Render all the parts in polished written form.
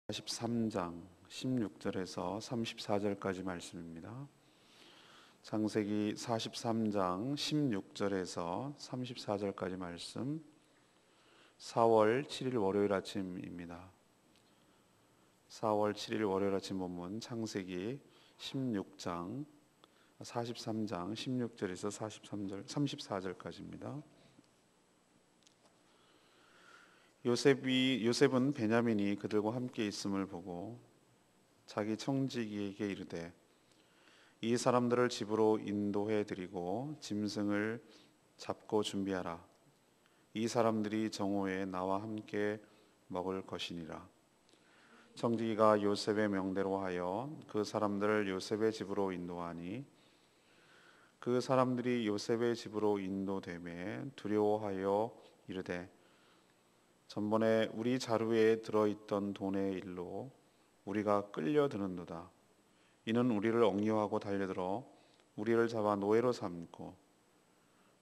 43장 16절에서 34절까지 말씀입니다. 창세기 43장 16절에서 34절까지 말씀, 4월 7일 월요일 아침입니다. 4월 7일 월요일 아침 본문 창세기 16장 43장 16절에서 34절까지입니다. 요셉은 베냐민이 그들과 함께 있음을 보고 자기 청지기에게 이르되 이 사람들을 집으로 인도해 드리고 짐승을 잡고 준비하라. 이 사람들이 정오에 나와 함께 먹을 것이니라. 청지기가 요셉의 명대로 하여 그 사람들을 요셉의 집으로 인도하니 그 사람들이 요셉의 집으로 인도되매 두려워하여 이르되 전번에 우리 자루에 들어있던 돈의 일로 우리가 끌려드는도다. 이는 우리를 억류하고 달려들어 우리를 잡아 노예로 삼고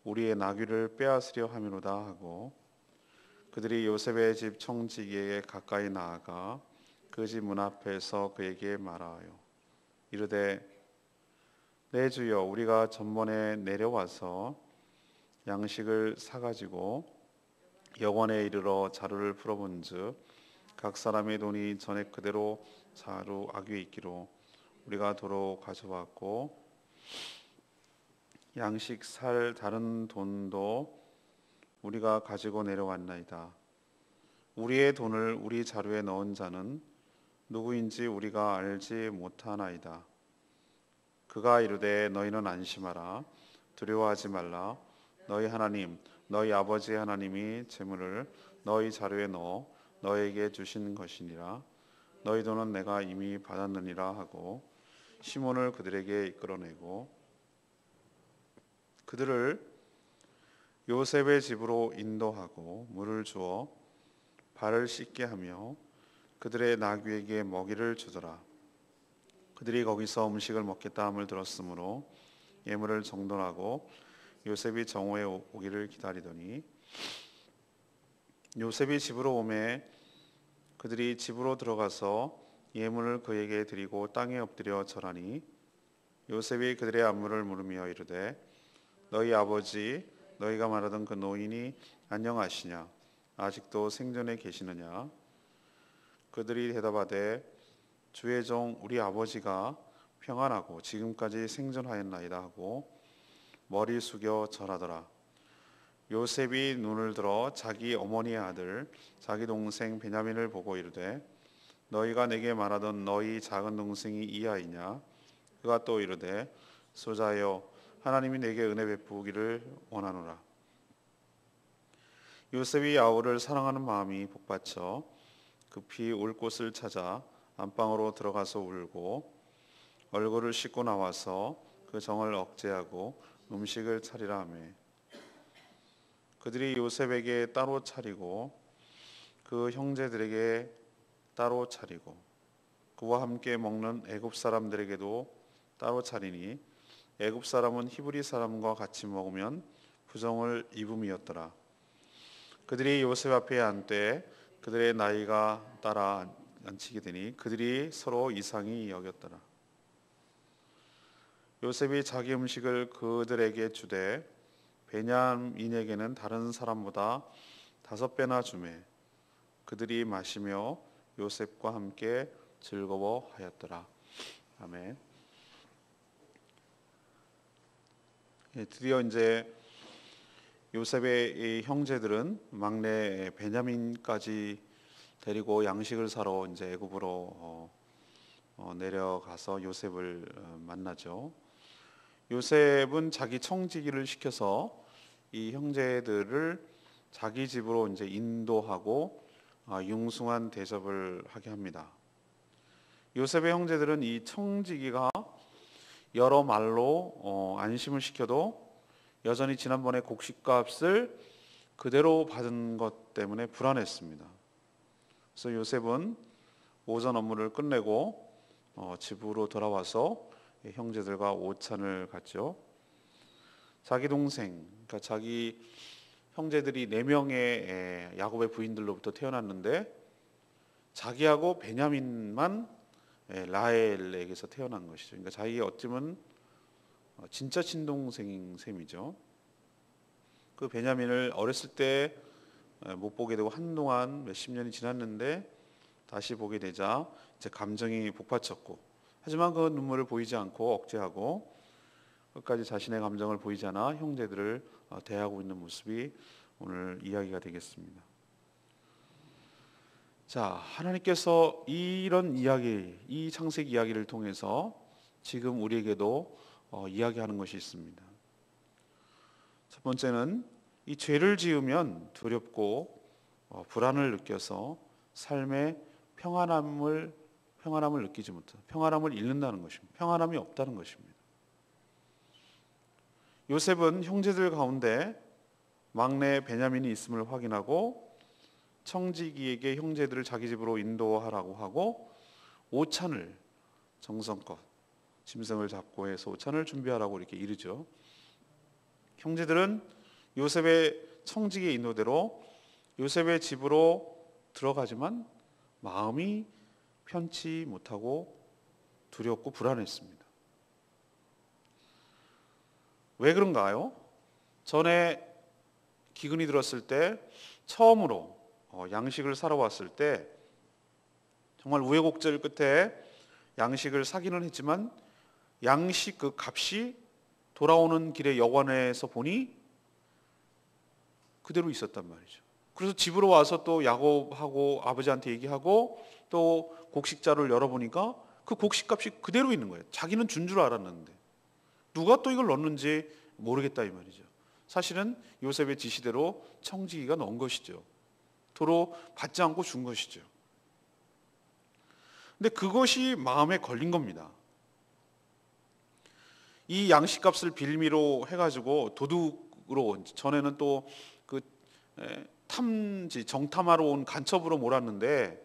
우리의 나귀를 빼앗으려 함이로다 하고 그들이 요셉의 집 청지기에게 가까이 나아가 그 집 문 앞에서 그에게 말하여 이르되 내 주여, 우리가 전번에 내려와서 양식을 사가지고 여관에 이르러 자루를 풀어본즉 각 사람의 돈이 전에 그대로 자루 아귀에 있기로 우리가 도로 가져왔고 양식 살 다른 돈도 우리가 가지고 내려왔나이다. 우리의 돈을 우리 자루에 넣은 자는 누구인지 우리가 알지 못하나이다. 그가 이르되 너희는 안심하라. 두려워하지 말라. 너희 하나님 너희 아버지의 하나님이 재물을 너희 자루에 넣어 너에게 주신 것이니라. 너희 돈은 내가 이미 받았느니라 하고 시몬을 그들에게 이끌어내고 그들을 요셉의 집으로 인도하고 물을 주어 발을 씻게 하며 그들의 나귀에게 먹이를 주더라. 그들이 거기서 음식을 먹겠다 함을 들었으므로 예물을 정돈하고 요셉이 정오에 오기를 기다리더니 요셉이 집으로 오매 그들이 집으로 들어가서 예물을 그에게 드리고 땅에 엎드려 절하니 요셉이 그들의 안부를 물으며 이르되 너희 아버지 너희가 말하던 그 노인이 안녕하시냐? 아직도 생존해 계시느냐? 그들이 대답하되 주의 종 우리 아버지가 평안하고 지금까지 생존하였나이다 하고 머리 숙여 절하더라. 요셉이 눈을 들어 자기 어머니의 아들 자기 동생 베냐민을 보고 이르되 너희가 내게 말하던 너희 작은 동생이 이 아이냐? 그가 또 이르되 소자여 하나님이 내게 은혜 베푸기를 원하노라. 요셉이 아우를 사랑하는 마음이 복받쳐 급히 울 곳을 찾아 안방으로 들어가서 울고 얼굴을 씻고 나와서 그 정을 억제하고 음식을 차리라 하며 그들이 요셉에게 따로 차리고 그 형제들에게 따로 차리고 그와 함께 먹는 애굽 사람들에게도 따로 차리니 애굽 사람은 히브리 사람과 같이 먹으면 부정을 입음이었더라. 그들이 요셉 앞에 앉되 그들의 나이가 따라 앉히게 되니 그들이 서로 이상히 여겼더라. 요셉이 자기 음식을 그들에게 주되 베냐민에게는 다른 사람보다 5배나 주매 그들이 마시며 요셉과 함께 즐거워하였더라. 아멘. 드디어 이제 요셉의 형제들은 막내 베냐민까지 데리고 양식을 사러 이제 애굽으로 내려가서 요셉을 만나죠. 요셉은 자기 청지기를 시켜서 이 형제들을 자기 집으로 이제 인도하고 융숭한 대접을 하게 합니다. 요셉의 형제들은 이 청지기가 여러 말로 안심을 시켜도 여전히 지난번에 곡식값을 그대로 받은 것 때문에 불안했습니다. 그래서 요셉은 오전 업무를 끝내고 집으로 돌아와서 형제들과 오찬을 갖죠. 자기 동생, 그러니까 자기 형제들이 4명의 야곱의 부인들로부터 태어났는데 자기하고 베냐민만 라헬에게서 태어난 것이죠. 그러니까 자기의 어쩌면 진짜 친동생인 셈이죠. 그 베냐민을 어렸을 때 못 보게 되고 한동안 몇십 년이 지났는데 다시 보게 되자 이제 감정이 복받쳤고, 하지만 그 눈물을 보이지 않고 억제하고 끝까지 자신의 감정을 보이지 않아 형제들을 대하고 있는 모습이 오늘 이야기가 되겠습니다. 자, 하나님께서 이런 이야기, 이 창세기 이야기를 통해서 지금 우리에게도 이야기하는 것이 있습니다. 첫 번째는 이 죄를 지으면 두렵고 불안을 느껴서 삶의 평안함을 느끼지 못해 평안함을 잃는다는 것입니다. 평안함이 없다는 것입니다. 요셉은 형제들 가운데 막내 베냐민이 있음을 확인하고 청지기에게 형제들을 자기 집으로 인도하라고 하고 오찬을 정성껏 짐승을 잡고 해서 오찬을 준비하라고 이렇게 이르죠. 형제들은 요셉의 청지기의 인도대로 요셉의 집으로 들어가지만 마음이 편치 못하고 두렵고 불안했습니다. 왜 그런가요? 전에 기근이 들었을 때 처음으로 양식을 사러 왔을 때 정말 우여곡절 끝에 양식을 사기는 했지만 양식 그 값이 돌아오는 길에 여관에서 보니 그대로 있었단 말이죠. 그래서 집으로 와서 또 야곱하고 아버지한테 얘기하고 또 곡식자를 열어보니까 그 곡식값이 그대로 있는 거예요. 자기는 준 줄 알았는데 누가 또 이걸 넣었는지 모르겠다 이 말이죠. 사실은 요셉의 지시대로 청지기가 넣은 것이죠. 도로 받지 않고 준 것이죠. 근데 그것이 마음에 걸린 겁니다. 이 양식값을 빌미로 해가지고 도둑으로, 전에는 또 그 탐지 정탐하러 온 간첩으로 몰았는데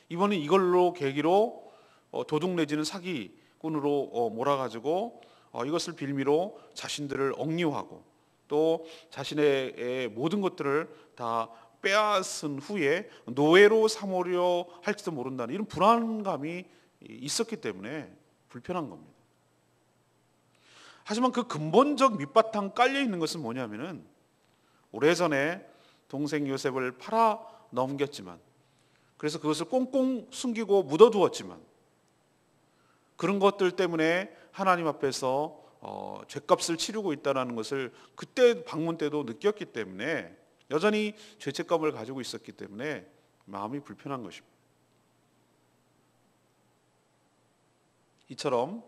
이번엔 이걸로 계기로 도둑 내지는 사기꾼으로 몰아가지고 이것을 빌미로 자신들을 억류하고 또 자신의 모든 것들을 다 빼앗은 후에 노예로 삼으려 할지도 모른다는 이런 불안감이 있었기 때문에 불편한 겁니다. 하지만 그 근본적 밑바탕 깔려 있는 것은 뭐냐면은 오래전에 동생 요셉을 팔아 넘겼지만, 그래서 그것을 꽁꽁 숨기고 묻어두었지만 그런 것들 때문에 하나님 앞에서 죄값을 치르고 있다는 것을 그때 방문 때도 느꼈기 때문에 여전히 죄책감을 가지고 있었기 때문에 마음이 불편한 것입니다. 이처럼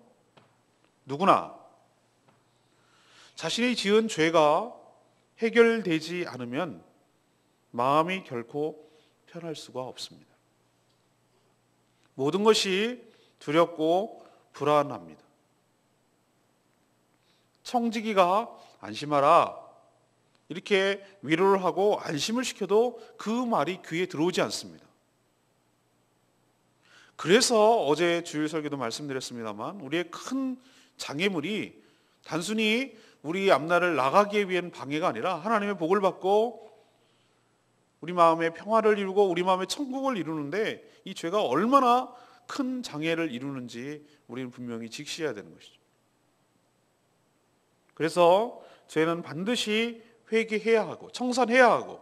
누구나 자신이 지은 죄가 해결되지 않으면 마음이 결코 편할 수가 없습니다. 모든 것이 두렵고 불안합니다. 청지기가 안심하라 이렇게 위로를 하고 안심을 시켜도 그 말이 귀에 들어오지 않습니다. 그래서 어제 주일 설교도 말씀드렸습니다만 우리의 큰 장애물이 단순히 우리 앞날을 나가기 위한 방해가 아니라 하나님의 복을 받고 우리 마음의 평화를 이루고 우리 마음의 천국을 이루는데 이 죄가 얼마나 큰 장애를 이루는지 우리는 분명히 직시해야 되는 것이죠. 그래서 죄는 반드시 회개해야 하고 청산해야 하고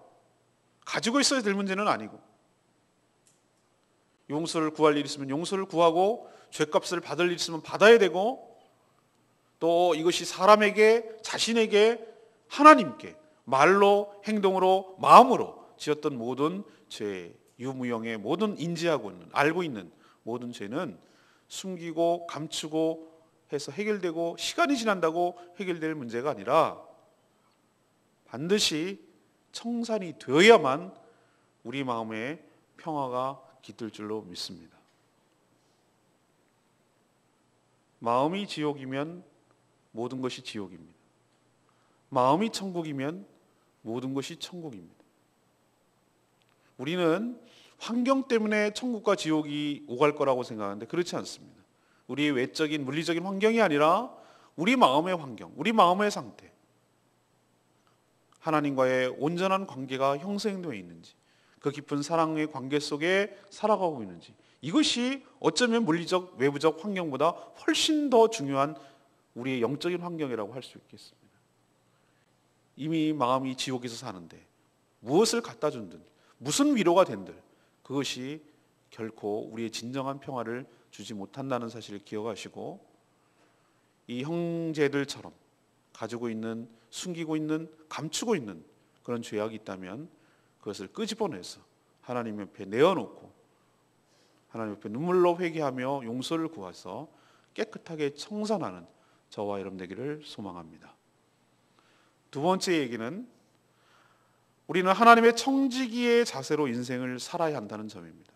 가지고 있어야 될 문제는 아니고, 용서를 구할 일 있으면 용서를 구하고 죄값을 받을 일 있으면 받아야 되고, 또 이것이 사람에게, 자신에게, 하나님께 말로, 행동으로, 마음으로 지었던 모든 죄, 유무형의 모든 인지하고 있는, 알고 있는 모든 죄는 숨기고 감추고 해서 해결되고 시간이 지난다고 해결될 문제가 아니라 반드시 청산이 되어야만 우리 마음에 평화가 깃들 줄로 믿습니다. 마음이 지옥이면 모든 것이 지옥입니다. 마음이 천국이면 모든 것이 천국입니다. 우리는 환경 때문에 천국과 지옥이 오갈 거라고 생각하는데 그렇지 않습니다. 우리의 외적인 물리적인 환경이 아니라 우리 마음의 환경, 우리 마음의 상태, 하나님과의 온전한 관계가 형성되어 있는지, 그 깊은 사랑의 관계 속에 살아가고 있는지, 이것이 어쩌면 물리적 외부적 환경보다 훨씬 더 중요한 우리의 영적인 환경이라고 할 수 있겠습니다. 이미 마음이 지옥에서 사는데 무엇을 갖다 준든 무슨 위로가 된들 그것이 결코 우리의 진정한 평화를 주지 못한다는 사실을 기억하시고, 이 형제들처럼 가지고 있는, 숨기고 있는, 감추고 있는 그런 죄악이 있다면 그것을 끄집어내서 하나님 옆에 내어놓고 하나님 옆에 눈물로 회개하며 용서를 구해서 깨끗하게 청산하는 저와 여러분 되기를 소망합니다. 두 번째 얘기는 우리는 하나님의 청지기의 자세로 인생을 살아야 한다는 점입니다.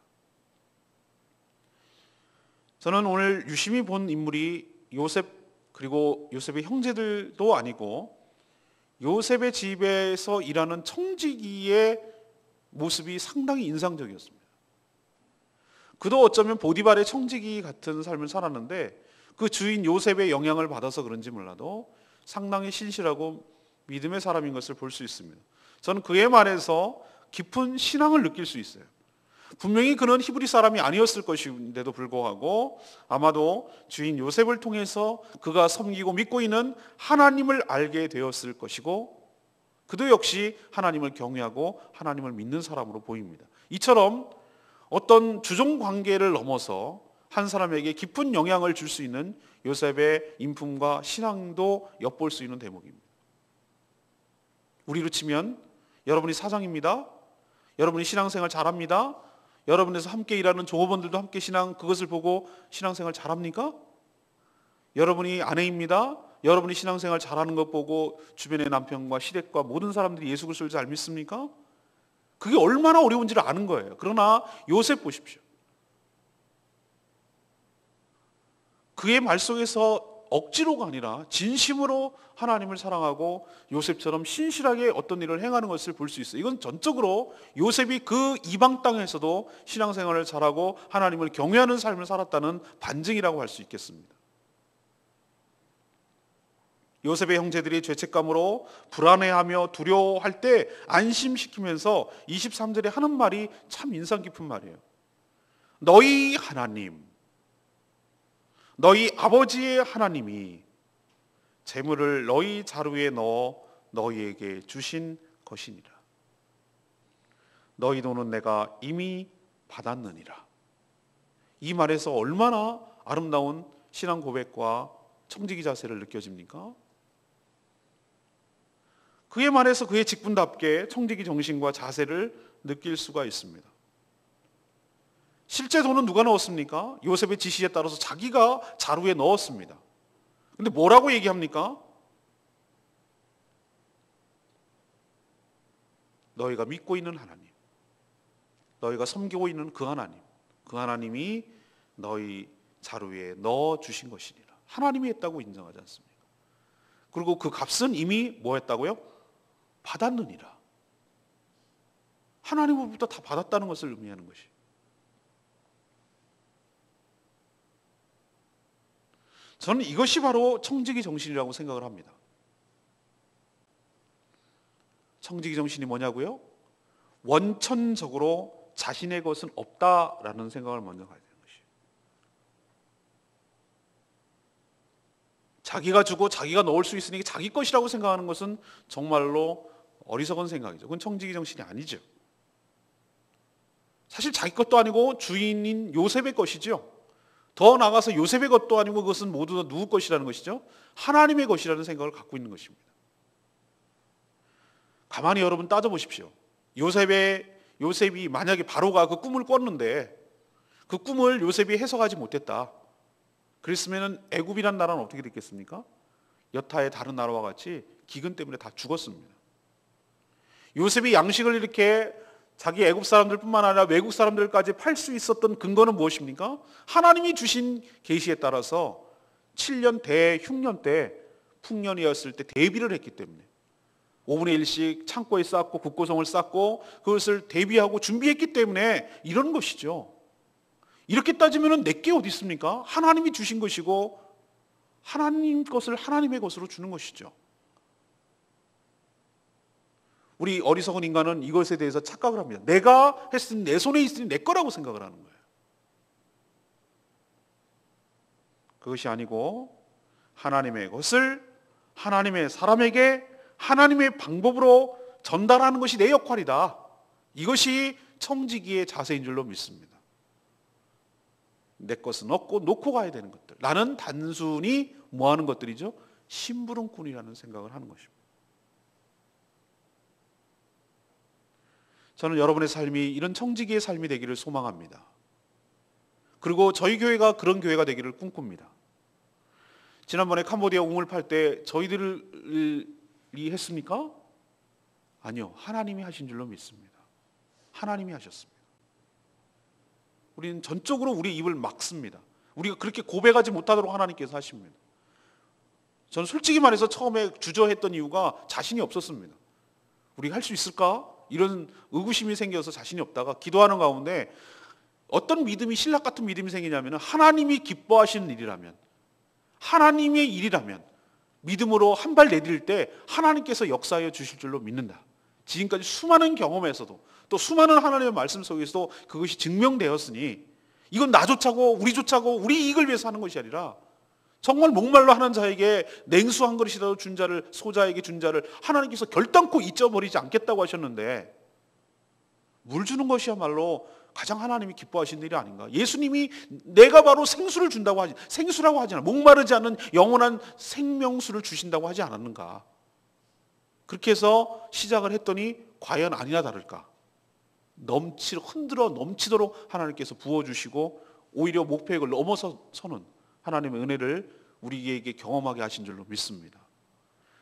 저는 오늘 유심히 본 인물이 요셉, 그리고 요셉의 형제들도 아니고 요셉의 집에서 일하는 청지기의 모습이 상당히 인상적이었습니다. 그도 어쩌면 보디발의 청지기 같은 삶을 살았는데 그 주인 요셉의 영향을 받아서 그런지 몰라도 상당히 신실하고 믿음의 사람인 것을 볼 수 있습니다. 저는 그의 말에서 깊은 신앙을 느낄 수 있어요. 분명히 그는 히브리 사람이 아니었을 것인데도 불구하고 아마도 주인 요셉을 통해서 그가 섬기고 믿고 있는 하나님을 알게 되었을 것이고, 그도 역시 하나님을 경외하고 하나님을 믿는 사람으로 보입니다. 이처럼 어떤 주종 관계를 넘어서 한 사람에게 깊은 영향을 줄 수 있는 요셉의 인품과 신앙도 엿볼 수 있는 대목입니다. 우리로 치면 여러분이 사장입니다. 여러분이 신앙생활 잘합니다. 여러분에서 함께 일하는 종업원들도 함께 그것을 보고 신앙생활 잘합니까? 여러분이 아내입니다. 여러분이 신앙생활 잘하는 것 보고 주변의 남편과 시댁과 모든 사람들이 예수 그리스도를 잘 믿습니까? 그게 얼마나 어려운지를 아는 거예요. 그러나 요셉 보십시오. 그의 말 속에서 억지로가 아니라 진심으로 하나님을 사랑하고 요셉처럼 신실하게 어떤 일을 행하는 것을 볼 수 있어요. 이건 전적으로 요셉이 그 이방 땅에서도 신앙생활을 잘하고 하나님을 경외하는 삶을 살았다는 반증이라고 할 수 있겠습니다. 요셉의 형제들이 죄책감으로 불안해하며 두려워할 때 안심시키면서 23절에 하는 말이 참 인상 깊은 말이에요. 너희 하나님, 너희 아버지의 하나님이 재물을 너희 자루에 넣어 너희에게 주신 것이니라. 너희 돈은 내가 이미 받았느니라. 이 말에서 얼마나 아름다운 신앙 고백과 청지기 자세를 느껴집니까? 그의 말에서 그의 직분답게 청지기 정신과 자세를 느낄 수가 있습니다. 실제 돈은 누가 넣었습니까? 요셉의 지시에 따라서 자기가 자루에 넣었습니다. 근데 뭐라고 얘기합니까? 너희가 믿고 있는 하나님, 너희가 섬기고 있는 그 하나님이 너희 자루에 넣어주신 것이니라. 하나님이 했다고 인정하지 않습니까? 그리고 그 값은 이미 뭐 했다고요? 받았느니라. 하나님으로부터 다 받았다는 것을 의미하는 것이. 저는 이것이 바로 청지기 정신이라고 생각을 합니다. 청지기 정신이 뭐냐고요? 원천적으로 자신의 것은 없다라는 생각을 먼저 가야 되는 것이에요. 자기가 주고 자기가 넣을 수 있으니 자기 것이라고 생각하는 것은 정말로 어리석은 생각이죠. 그건 청지기 정신이 아니죠. 사실 자기 것도 아니고 주인인 요셉의 것이죠. 더 나아가서 요셉의 것도 아니고 그것은 모두 다 누구 것이라는 것이죠? 하나님의 것이라는 생각을 갖고 있는 것입니다. 가만히 여러분 따져보십시오. 요셉이 만약에 바로가 그 꿈을 꿨는데 그 꿈을 요셉이 해석하지 못했다. 그랬으면 애굽이란 나라는 어떻게 됐겠습니까? 여타의 다른 나라와 같이 기근 때문에 다 죽었습니다. 요셉이 양식을 이렇게 자기 애굽 사람들뿐만 아니라 외국 사람들까지 팔 수 있었던 근거는 무엇입니까? 하나님이 주신 계시에 따라서 7년 대흉년 때 풍년이었을 때 대비를 했기 때문에 5분의 1씩 창고에 쌓고 국고성을 쌓고 그것을 대비하고 준비했기 때문에 이런 것이죠. 이렇게 따지면 내게 어디 있습니까? 하나님이 주신 것이고 하나님 것을 하나님의 것으로 주는 것이죠. 우리 어리석은 인간은 이것에 대해서 착각을 합니다. 내가 했으니 내 손에 있으니 내 거라고 생각을 하는 거예요. 그것이 아니고 하나님의 것을 하나님의 사람에게 하나님의 방법으로 전달하는 것이 내 역할이다. 이것이 청지기의 자세인 줄로 믿습니다. 내 것은 얻고 놓고 가야 되는 것들. 나는 단순히 뭐 하는 것들이죠? 심부름꾼이라는 생각을 하는 것입니다. 저는 여러분의 삶이 이런 청지기의 삶이 되기를 소망합니다. 그리고 저희 교회가 그런 교회가 되기를 꿈꿉니다. 지난번에 캄보디아 우물 팔 때 저희들이 했습니까? 아니요. 하나님이 하신 줄로 믿습니다. 하나님이 하셨습니다. 우리는 전적으로 우리 입을 막습니다. 우리가 그렇게 고백하지 못하도록 하나님께서 하십니다. 저는 솔직히 말해서 처음에 주저했던 이유가 자신이 없었습니다. 우리가 할 수 있을까? 이런 의구심이 생겨서 자신이 없다가 기도하는 가운데 어떤 믿음이 신락 같은 믿음이 생기냐면 하나님이 기뻐하시는 일이라면 하나님의 일이라면 믿음으로 한 발 내딜 때 하나님께서 역사하여 주실 줄로 믿는다. 지금까지 수많은 경험에서도 또 수많은 하나님의 말씀 속에서도 그것이 증명되었으니 이건 나조차고 우리조차고 우리 이익을 위해서 하는 것이 아니라 정말 목말라 하는 자에게 냉수 한 그릇이라도 준 자를 소자에게 준 자를 하나님께서 결단코 잊어버리지 않겠다고 하셨는데 물 주는 것이야말로 가장 하나님이 기뻐하시는 일이 아닌가. 예수님이 내가 바로 생수를 준다고 하지 생수라고 하지 않아 목마르지 않는 영원한 생명수를 주신다고 하지 않았는가. 그렇게 해서 시작을 했더니 과연 아니나 다를까 흔들어 넘치도록 하나님께서 부어주시고 오히려 목표액을 넘어서는 하나님의 은혜를 우리에게 경험하게 하신 줄로 믿습니다.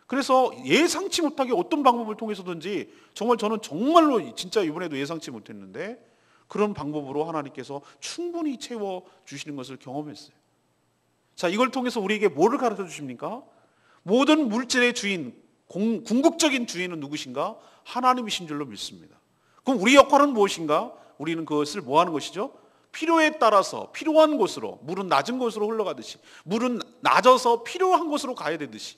그래서 예상치 못하게 어떤 방법을 통해서든지 정말 저는 정말로 진짜 이번에도 예상치 못했는데 그런 방법으로 하나님께서 충분히 채워주시는 것을 경험했어요. 자, 이걸 통해서 우리에게 뭐를 가르쳐 주십니까? 모든 물질의 주인, 궁극적인 주인은 누구신가? 하나님이신 줄로 믿습니다. 그럼 우리 역할은 무엇인가? 우리는 그것을 뭐 하는 것이죠? 필요에 따라서 필요한 곳으로, 물은 낮은 곳으로 흘러가듯이 물은 낮아서 필요한 곳으로 가야 되듯이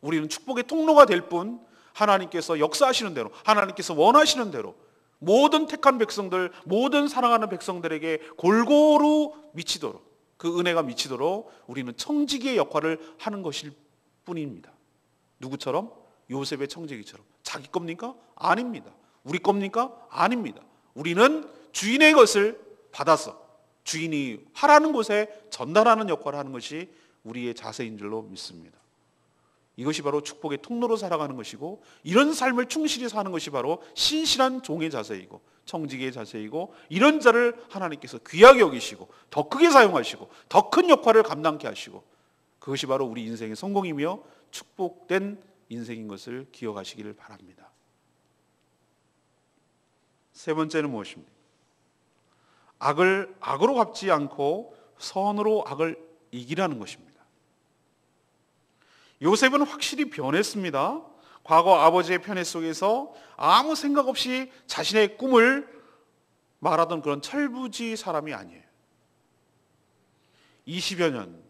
우리는 축복의 통로가 될 뿐 하나님께서 역사하시는 대로 하나님께서 원하시는 대로 모든 택한 백성들, 모든 사랑하는 백성들에게 골고루 미치도록 그 은혜가 미치도록 우리는 청지기의 역할을 하는 것일 뿐입니다. 누구처럼? 요셉의 청지기처럼. 자기 겁니까? 아닙니다. 우리 겁니까? 아닙니다. 우리는 주인의 것을 받아서 주인이 하라는 곳에 전달하는 역할을 하는 것이 우리의 자세인 줄로 믿습니다. 이것이 바로 축복의 통로로 살아가는 것이고 이런 삶을 충실히 사는 것이 바로 신실한 종의 자세이고 청지기의 자세이고 이런 자를 하나님께서 귀하게 여기시고 더 크게 사용하시고 더 큰 역할을 감당케 하시고 그것이 바로 우리 인생의 성공이며 축복된 인생인 것을 기억하시기를 바랍니다. 세 번째는 무엇입니까? 악을 악으로 갚지 않고 선으로 악을 이기라는 것입니다. 요셉은 확실히 변했습니다. 과거 아버지의 편애 속에서 아무 생각 없이 자신의 꿈을 말하던 그런 철부지 사람이 아니에요. 20여 년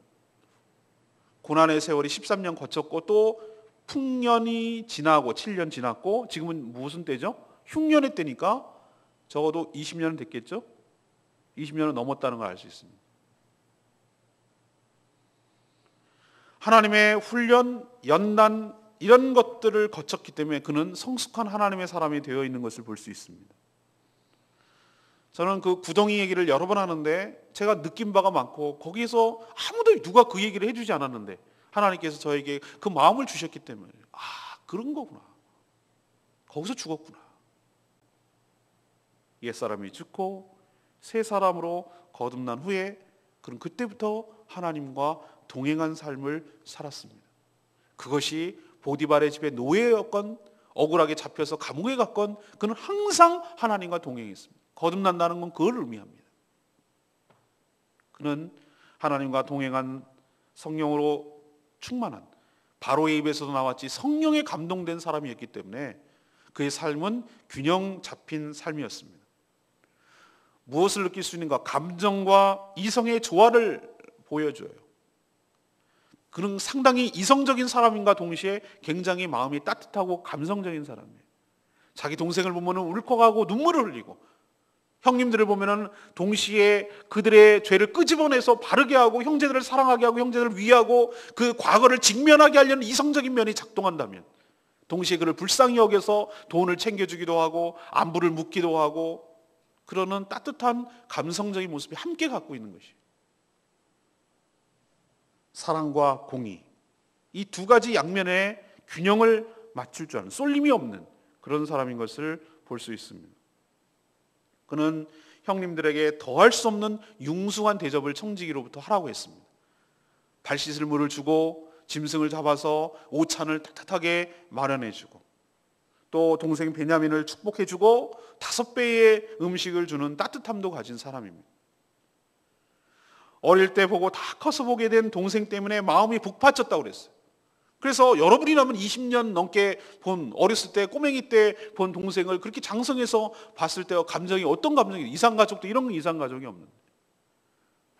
고난의 세월이 13년 거쳤고 또 풍년이 지나고 7년 지났고 지금은 무슨 때죠? 흉년의 때니까 적어도 20년은 됐겠죠? 20년은 넘었다는 걸 알 수 있습니다. 하나님의 훈련, 연단 이런 것들을 거쳤기 때문에 그는 성숙한 하나님의 사람이 되어 있는 것을 볼 수 있습니다. 저는 그 구덩이 얘기를 여러 번 하는데 제가 느낀 바가 많고 거기에서 아무도 누가 그 얘기를 해주지 않았는데 하나님께서 저에게 그 마음을 주셨기 때문에 그런 거구나. 거기서 죽었구나. 옛사람이 죽고 새 사람으로 거듭난 후에 그럼 그때부터 하나님과 동행한 삶을 살았습니다. 그것이 보디발의 집에 노예였건 억울하게 잡혀서 감옥에 갔건 그는 항상 하나님과 동행했습니다. 거듭난다는 건 그걸 의미합니다. 그는 하나님과 동행한 성령으로 충만한 바로의 입에서도 나왔지 성령에 감동된 사람이었기 때문에 그의 삶은 균형 잡힌 삶이었습니다. 무엇을 느낄 수 있는가? 감정과 이성의 조화를 보여줘요. 그는 상당히 이성적인 사람인가 동시에 굉장히 마음이 따뜻하고 감성적인 사람이에요. 자기 동생을 보면 울컥하고 눈물을 흘리고, 형님들을 보면 동시에 그들의 죄를 끄집어내서 바르게 하고 형제들을 사랑하게 하고 형제들을 위하고 그 과거를 직면하게 하려는 이성적인 면이 작동한다면, 동시에 그를 불쌍히 여겨서 돈을 챙겨주기도 하고 안부를 묻기도 하고 그러는 따뜻한 감성적인 모습이 함께 갖고 있는 것이, 사랑과 공의, 이 두 가지 양면의 균형을 맞출 줄 아는, 쏠림이 없는 그런 사람인 것을 볼 수 있습니다. 그는 형님들에게 더할 수 없는 융숭한 대접을 청지기로부터 하라고 했습니다. 발 씻을 물을 주고 짐승을 잡아서 오찬을 따뜻하게 마련해 주고, 또 동생 베냐민을 축복해 주고 5배의 음식을 주는 따뜻함도 가진 사람입니다. 어릴 때 보고 다 커서 보게 된 동생 때문에 마음이 북받쳤다고 그랬어요. 그래서 여러분이라면 20년 넘게 본, 어렸을 때 꼬맹이 때 본 동생을 그렇게 장성해서 봤을 때 감정이 어떤 감정이, 이상가족도 이런 이상가족이 없는데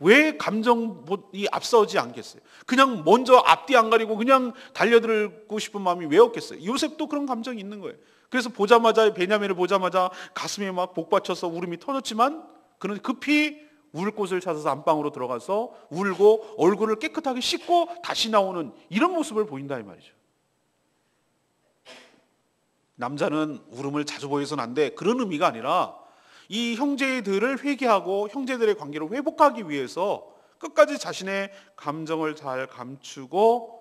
왜 감정이 앞서지 않겠어요? 그냥 먼저 앞뒤 안 가리고 그냥 달려들고 싶은 마음이 왜 없겠어요? 요셉도 그런 감정이 있는 거예요. 그래서 보자마자, 베냐민을 보자마자 가슴에 막 복받쳐서 울음이 터졌지만 그는 급히 울 곳을 찾아서 안방으로 들어가서 울고 얼굴을 깨끗하게 씻고 다시 나오는 이런 모습을 보인다 이 말이죠. 남자는 울음을 자주 보여서는 안 돼, 그런 의미가 아니라 이 형제들을 회개하고 형제들의 관계를 회복하기 위해서 끝까지 자신의 감정을 잘 감추고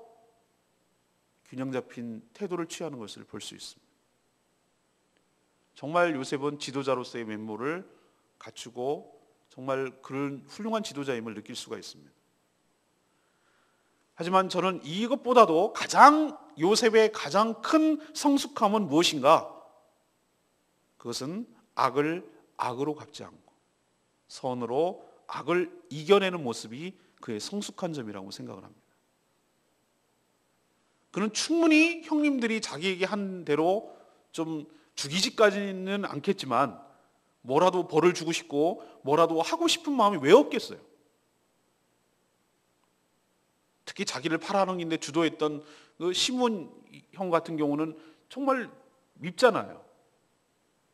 균형 잡힌 태도를 취하는 것을 볼 수 있습니다. 정말 요셉은 지도자로서의 면모를 갖추고 정말 그런 훌륭한 지도자임을 느낄 수가 있습니다. 하지만 저는 이것보다도 요셉의 가장 큰 성숙함은 무엇인가? 그것은 악을 악으로 갚지 않고 선으로 악을 이겨내는 모습이 그의 성숙한 점이라고 생각을 합니다. 그는 충분히 형님들이 자기에게 한 대로 좀 죽이지까지는 않겠지만 뭐라도 벌을 주고 싶고 뭐라도 하고 싶은 마음이 왜 없겠어요? 특히 자기를 팔아넘기는데 주도했던 그 시몬 형 같은 경우는 정말 밉잖아요.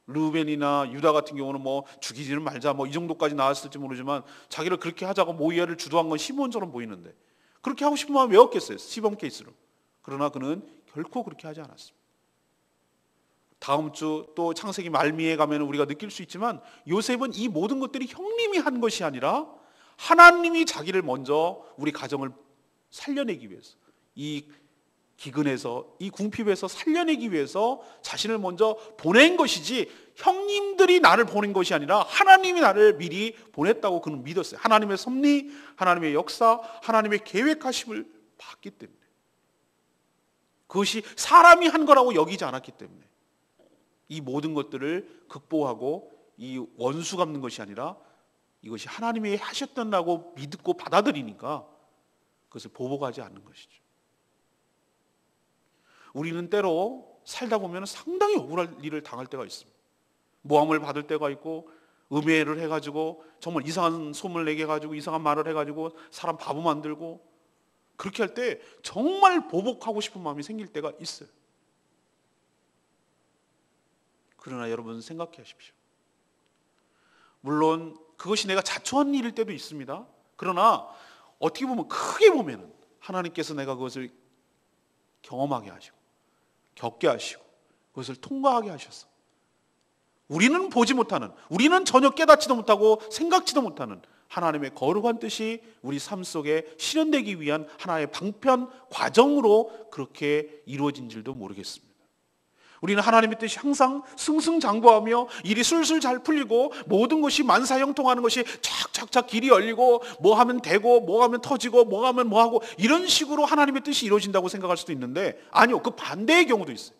르우벤이나 유다 같은 경우는 뭐 죽이지는 말자 뭐 이 정도까지 나왔을지 모르지만 자기를 그렇게 하자고 모의를 주도한 건 시몬처럼 보이는데 그렇게 하고 싶은 마음이 왜 없겠어요? 시범 케이스로. 그러나 그는 결코 그렇게 하지 않았습니다. 다음 주 또 창세기 말미에 가면 우리가 느낄 수 있지만 요셉은 이 모든 것들이 형님이 한 것이 아니라 하나님이 자기를 먼저 우리 가정을 살려내기 위해서, 이 기근에서, 이 궁핍에서 살려내기 위해서 자신을 먼저 보낸 것이지 형님들이 나를 보낸 것이 아니라 하나님이 나를 미리 보냈다고 그는 믿었어요. 하나님의 섭리, 하나님의 역사, 하나님의 계획하심을 봤기 때문에, 그것이 사람이 한 거라고 여기지 않았기 때문에 이 모든 것들을 극복하고 이 원수 갚는 것이 아니라 이것이 하나님이 하셨다고 믿고 받아들이니까 그것을 보복하지 않는 것이죠. 우리는 때로 살다 보면 상당히 억울할 일을 당할 때가 있습니다. 모함을 받을 때가 있고 음해를 해가지고 정말 이상한 소문을 내게 해가지고 이상한 말을 해가지고 사람 바보 만들고 그렇게 할 때 정말 보복하고 싶은 마음이 생길 때가 있어요. 그러나 여러분 생각해 하십시오. 물론 그것이 내가 자초한 일일 때도 있습니다. 그러나 어떻게 보면 크게 보면 하나님께서 내가 그것을 경험하게 하시고 겪게 하시고 그것을 통과하게 하셔서 우리는 보지 못하는, 우리는 전혀 깨닫지도 못하고 생각지도 못하는 하나님의 거룩한 뜻이 우리 삶 속에 실현되기 위한 하나의 방편 과정으로 그렇게 이루어진 줄도 모르겠습니다. 우리는 하나님의 뜻이 항상 승승장구하며 일이 술술 잘 풀리고 모든 것이 만사형통하는 것이 착착착 길이 열리고 뭐 하면 되고 뭐 하면 터지고 뭐 하면 뭐 하고 이런 식으로 하나님의 뜻이 이루어진다고 생각할 수도 있는데 아니요, 그 반대의 경우도 있어요.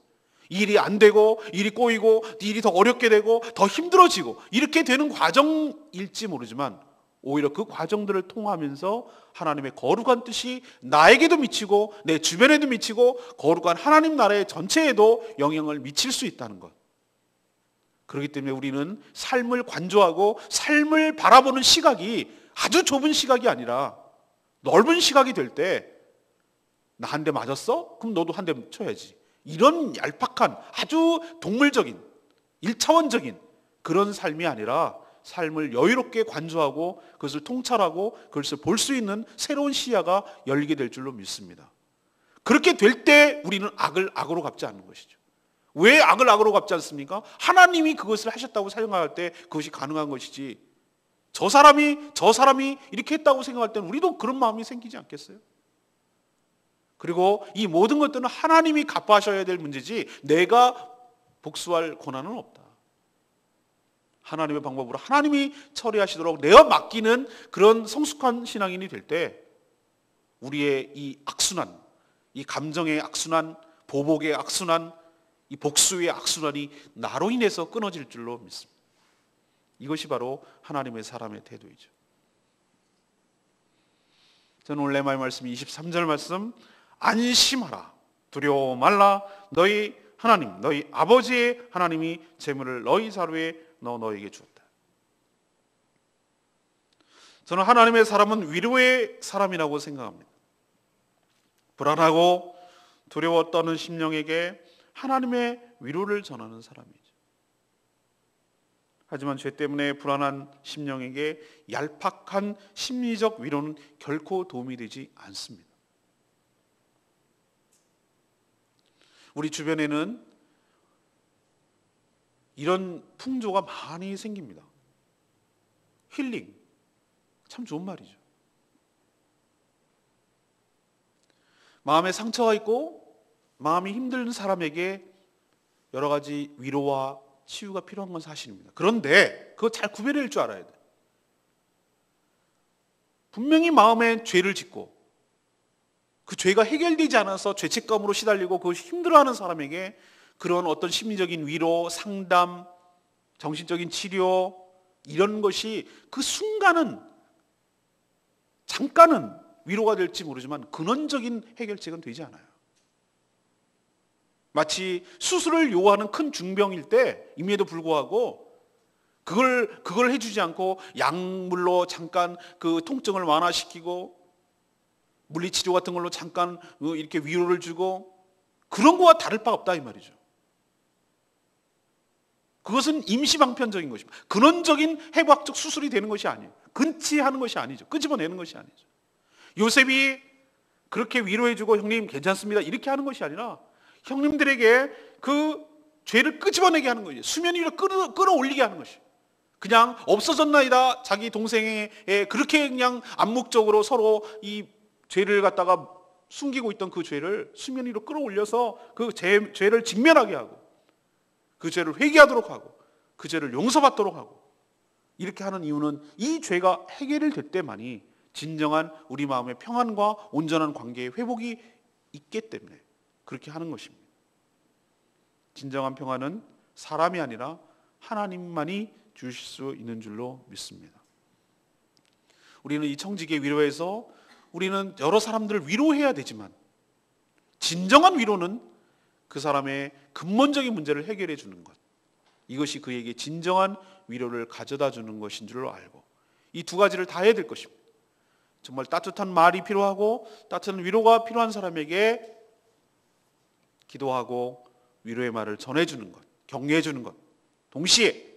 일이 안 되고 일이 꼬이고 일이 더 어렵게 되고 더 힘들어지고 이렇게 되는 과정일지 모르지만 오히려 그 과정들을 통하면서 하나님의 거룩한 뜻이 나에게도 미치고 내 주변에도 미치고 거룩한 하나님 나라의 전체에도 영향을 미칠 수 있다는 것. 그렇기 때문에 우리는 삶을 관조하고 삶을 바라보는 시각이 아주 좁은 시각이 아니라 넓은 시각이 될 때 나 한 대 맞았어? 그럼 너도 한 대 쳐야지. 이런 얄팍한 아주 동물적인 일차원적인 그런 삶이 아니라 삶을 여유롭게 관조하고 그것을 통찰하고 그것을 볼 수 있는 새로운 시야가 열리게 될 줄로 믿습니다. 그렇게 될 때 우리는 악을 악으로 갚지 않는 것이죠. 왜 악을 악으로 갚지 않습니까? 하나님이 그것을 하셨다고 생각할 때 그것이 가능한 것이지, 저 사람이 이렇게 했다고 생각할 때는 우리도 그런 마음이 생기지 않겠어요? 그리고 이 모든 것들은 하나님이 갚아셔야 될 문제지 내가 복수할 권한은 없다. 하나님의 방법으로 하나님이 처리하시도록 내가 맡기는 그런 성숙한 신앙인이 될 때 우리의 이 악순환, 이 감정의 악순환, 보복의 악순환, 이 복수의 악순환이 나로 인해서 끊어질 줄로 믿습니다. 이것이 바로 하나님의 사람의 태도이죠. 저는 오늘 내 말씀 23절 말씀, 안심하라 두려워 말라 너희 하나님 너희 아버지의 하나님이 재물을 너희 사루에 넣어 너에게 주었다. 저는 하나님의 사람은 위로의 사람이라고 생각합니다. 불안하고 두려워 떠는 심령에게 하나님의 위로를 전하는 사람이죠. 하지만 죄 때문에 불안한 심령에게 얄팍한 심리적 위로는 결코 도움이 되지 않습니다. 우리 주변에는 이런 풍조가 많이 생깁니다. 힐링, 참 좋은 말이죠. 마음에 상처가 있고 마음이 힘든 사람에게 여러 가지 위로와 치유가 필요한 건 사실입니다. 그런데 그거 잘 구별할 줄 알아야 돼. 분명히 마음에 죄를 짓고 그 죄가 해결되지 않아서 죄책감으로 시달리고 그것이 힘들어하는 사람에게 그런 어떤 심리적인 위로, 상담, 정신적인 치료 이런 것이 그 순간은 잠깐은 위로가 될지 모르지만 근원적인 해결책은 되지 않아요. 마치 수술을 요하는 큰 중병일 때 임에도 불구하고 그걸 해주지 않고 약물로 잠깐 그 통증을 완화시키고 물리치료 같은 걸로 잠깐 이렇게 위로를 주고 그런 거와 다를 바 없다 이 말이죠. 그것은 임시방편적인 것입니다. 근원적인 해부학적 수술이 되는 것이 아니에요. 근치하는 것이 아니죠. 끄집어내는 것이 아니죠. 요셉이 그렇게 위로해주고 형님 괜찮습니다 이렇게 하는 것이 아니라 형님들에게 그 죄를 끄집어내게 하는 거죠. 수면 위로 끌어올리게 하는 것이에요. 그냥 없어졌나이다 자기 동생에 그렇게 그냥 암묵적으로 서로 이 죄를 갖다가 숨기고 있던 그 죄를 수면 위로 끌어올려서 그 죄를 직면하게 하고 그 죄를 회개하도록 하고 그 죄를 용서받도록 하고 이렇게 하는 이유는 이 죄가 해결될 때만이 진정한 우리 마음의 평안과 온전한 관계의 회복이 있기 때문에 그렇게 하는 것입니다. 진정한 평안은 사람이 아니라 하나님만이 주실 수 있는 줄로 믿습니다. 우리는 이 청지기의 위로에서 우리는 여러 사람들을 위로해야 되지만 진정한 위로는 그 사람의 근본적인 문제를 해결해 주는 것, 이것이 그에게 진정한 위로를 가져다 주는 것인 줄로 알고 이 두 가지를 다 해야 될 것입니다. 정말 따뜻한 말이 필요하고 따뜻한 위로가 필요한 사람에게 기도하고 위로의 말을 전해주는 것, 격려해주는 것, 동시에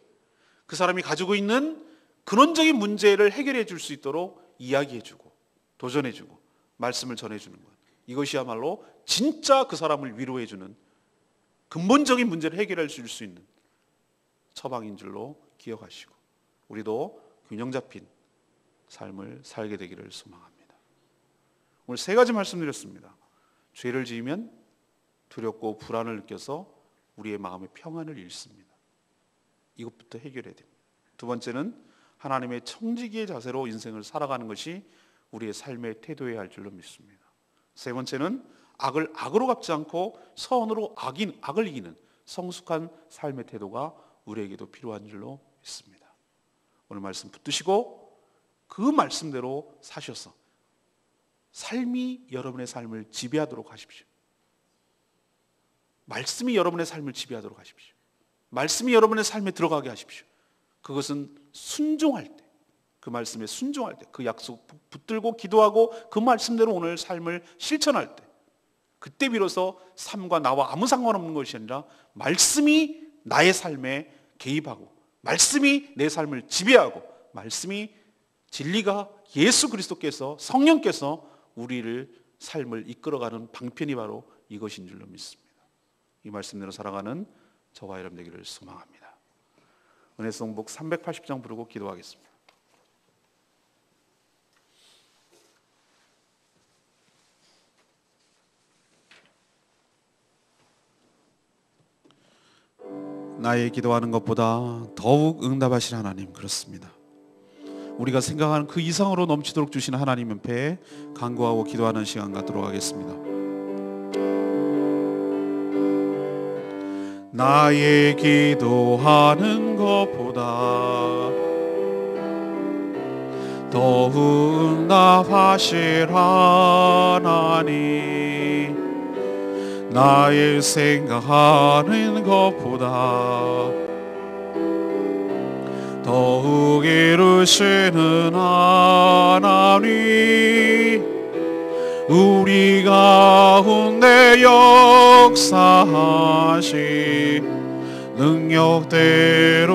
그 사람이 가지고 있는 근원적인 문제를 해결해 줄 수 있도록 이야기해주고 도전해주고 말씀을 전해주는 것, 이것이야말로 진짜 그 사람을 위로해주는 근본적인 문제를 해결해 줄 수 있는 처방인 줄로 기억하시고 우리도 균형 잡힌 삶을 살게 되기를 소망합니다. 오늘 세 가지 말씀드렸습니다. 죄를 지으면 두렵고 불안을 느껴서 우리의 마음의 평안을 잃습니다. 이것부터 해결해야 됩니다. 두 번째는 하나님의 청지기의 자세로 인생을 살아가는 것이 우리의 삶의 태도여야 할 줄로 믿습니다. 세 번째는 악을 악으로 갚지 않고 선으로 악을 이기는 성숙한 삶의 태도가 우리에게도 필요한 줄로 믿습니다. 오늘 말씀 붙드시고 그 말씀대로 사셔서 삶이 여러분의 삶을 지배하도록 하십시오. 말씀이 여러분의 삶을 지배하도록 하십시오. 말씀이 여러분의 삶에 들어가게 하십시오. 그것은 순종할 때, 그 말씀에 순종할 때, 그 약속 붙들고 기도하고 그 말씀대로 오늘 삶을 실천할 때, 그때 비로소 삶과 나와 아무 상관없는 것이 아니라 말씀이 나의 삶에 개입하고 말씀이 내 삶을 지배하고 말씀이 진리가 예수 그리스도께서 성령께서 우리를 삶을 이끌어가는 방편이 바로 이것인 줄로 믿습니다. 이 말씀대로 살아가는 저와 여러분 되기를 소망합니다. 은혜송복 380장 부르고 기도하겠습니다. 나의 기도하는 것보다 더욱 응답하실 하나님, 그렇습니다. 우리가 생각하는 그 이상으로 넘치도록 주시는 하나님 은혜에 간구하고 기도하는 시간 갖도록 하겠습니다. 나의 기도하는 것보다 더욱 응답하실 하나님, 나의 생각하는 것보다 더욱 이루시는 하나님, 우리 가운데 역사하시 능력대로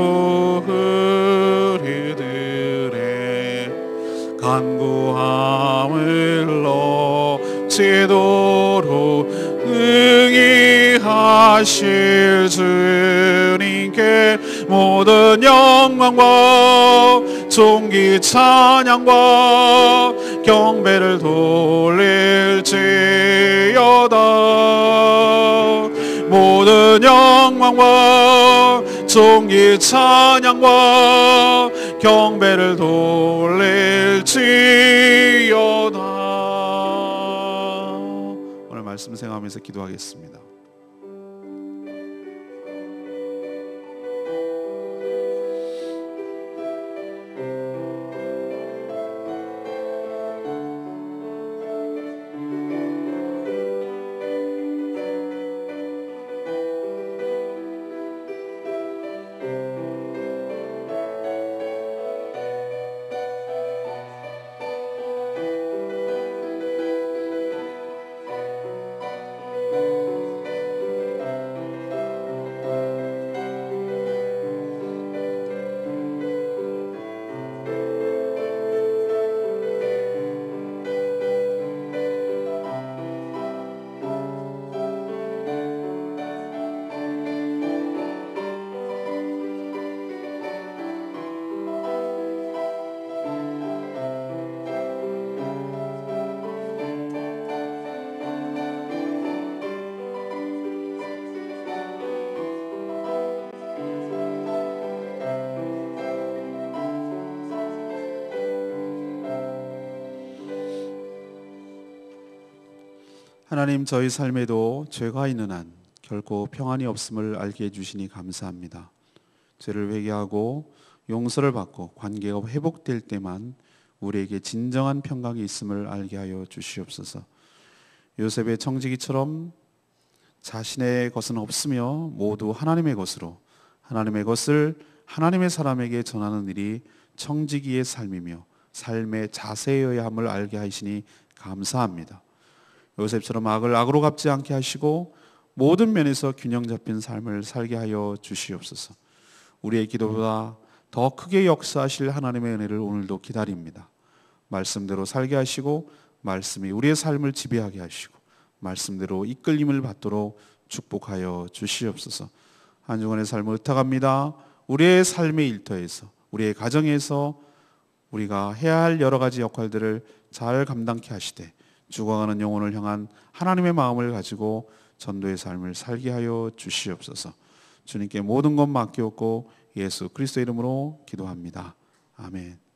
우리들의 간구함을 넘치도록 능히 하실 주님께 모든 영광과 존귀 찬양과 경배를 돌릴지어다. 모든 영광과 존귀 찬양과 경배를 돌릴지어다. 오늘 말씀 생각하면서 기도하겠습니다. 하나님, 저희 삶에도 죄가 있는 한 결코 평안이 없음을 알게 해주시니 감사합니다. 죄를 회개하고 용서를 받고 관계가 회복될 때만 우리에게 진정한 평강이 있음을 알게 하여 주시옵소서. 요셉의 청지기처럼 자신의 것은 없으며 모두 하나님의 것으로 하나님의 것을 하나님의 사람에게 전하는 일이 청지기의 삶이며 삶의 자세여야 함을 알게 하시니 감사합니다. 요셉처럼 악을 악으로 갚지 않게 하시고 모든 면에서 균형 잡힌 삶을 살게 하여 주시옵소서. 우리의 기도보다 더 크게 역사하실 하나님의 은혜를 오늘도 기다립니다. 말씀대로 살게 하시고 말씀이 우리의 삶을 지배하게 하시고 말씀대로 이끌림을 받도록 축복하여 주시옵소서. 한 주간의 삶을 의탁합니다. 우리의 삶의 일터에서 우리의 가정에서 우리가 해야 할 여러 가지 역할들을 잘 감당케 하시되 죽어가는 영혼을 향한 하나님의 마음을 가지고 전도의 삶을 살게 하여 주시옵소서. 주님께 모든 것 맡기옵고 예수 그리스도 이름으로 기도합니다. 아멘.